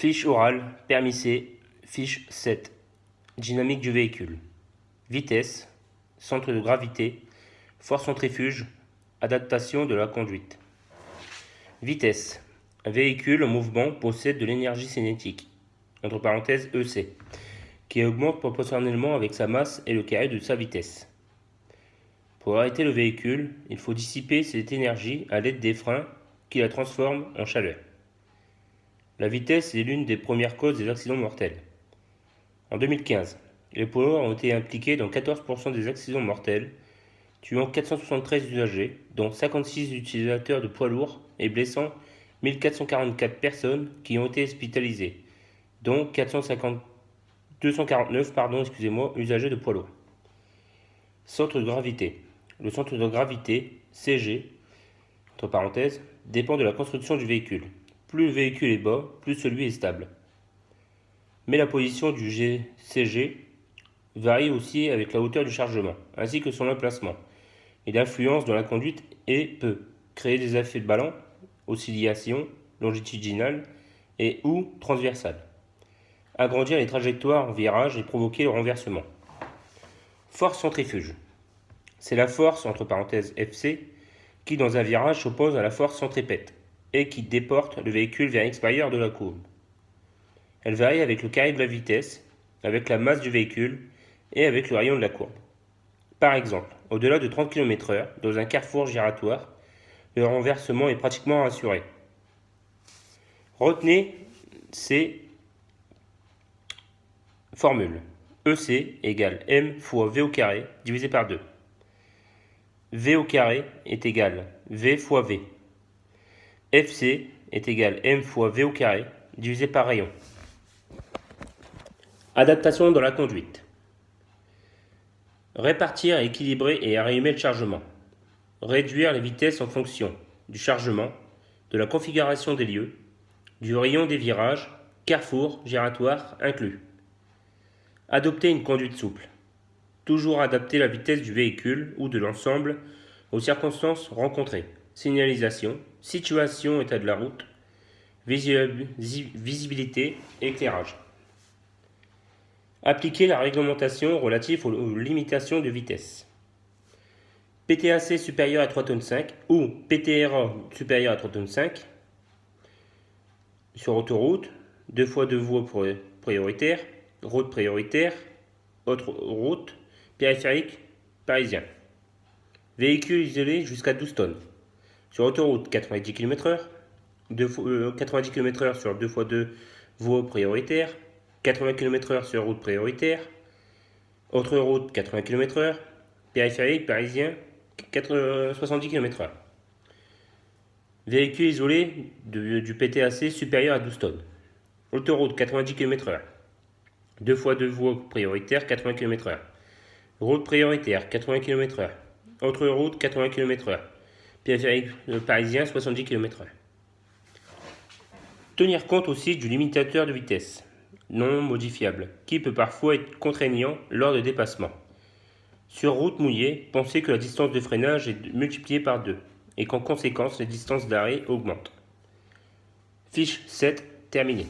Fiche orale, permis C, fiche 7. Dynamique du véhicule. Vitesse, centre de gravité, force centrifuge, adaptation de la conduite. Vitesse. Un véhicule en mouvement possède de l'énergie cinétique, entre parenthèses EC, qui augmente proportionnellement avec sa masse et le carré de sa vitesse. Pour arrêter le véhicule, il faut dissiper cette énergie à l'aide des freins qui la transforment en chaleur. La vitesse est l'une des premières causes des accidents mortels. En 2015, les poids lourds ont été impliqués dans 14% des accidents mortels, tuant 473 usagers, dont 56 utilisateurs de poids lourds, et blessant 1444 personnes qui ont été hospitalisées, dont 249 usagers de poids lourds. Centre de gravité. Le centre de gravité, CG, entre parenthèses, dépend de la construction du véhicule. Plus le véhicule est bas, plus celui est stable. Mais la position du CG varie aussi avec la hauteur du chargement, ainsi que son emplacement. Il influence dans la conduite et peut créer des effets de ballon, oscillation longitudinale et ou transversale, agrandir les trajectoires en virage et provoquer le renversement. Force centrifuge. C'est la force, entre parenthèses FC, qui dans un virage s'oppose à la force centripète et qui déporte le véhicule vers l'extérieur de la courbe. Elle varie avec le carré de la vitesse, avec la masse du véhicule et avec le rayon de la courbe. Par exemple, au-delà de 30 km/h, dans un carrefour giratoire, le renversement est pratiquement assuré. Retenez ces formules. EC égale m fois v au carré divisé par 2. V au carré est égal v fois v. FC est égal m fois v au carré divisé par rayon. Adaptation dans la conduite. Répartir, équilibrer et arrimer le chargement. Réduire les vitesses en fonction du chargement, de la configuration des lieux, du rayon des virages, carrefour, giratoire inclus. Adopter une conduite souple. Toujours adapter la vitesse du véhicule ou de l'ensemble aux circonstances rencontrées. Signalisation, situation, état de la route, visibilité, éclairage. Appliquer la réglementation relative aux limitations de vitesse. PTAC supérieur à 3,5 tonnes ou PTRA supérieur à 3,5 tonnes sur autoroute, 2x2 voies prioritaires, route prioritaire, autre route, périphérique, parisien. Véhicule isolé jusqu'à 12 tonnes. Sur autoroute, 90 km/h, 90 km/h sur 2x2 voies prioritaires, 80 km/h sur route prioritaire, autre route, 80 km/h, périphérique, parisien, 70 km/h. Véhicule isolé du PTAC supérieur à 12 tonnes. Autoroute, 90 km/h. 2x2 voies prioritaires, 80 km/h. Route prioritaire, 80 km/h. Autre route, 80 km/h. Périphérique parisien, 70 km/h. Tenir compte aussi du limitateur de vitesse, non modifiable, qui peut parfois être contraignant lors de dépassements. Sur route mouillée, pensez que la distance de freinage est multipliée par 2 et qu'en conséquence, les distances d'arrêt augmentent. Fiche 7 terminée.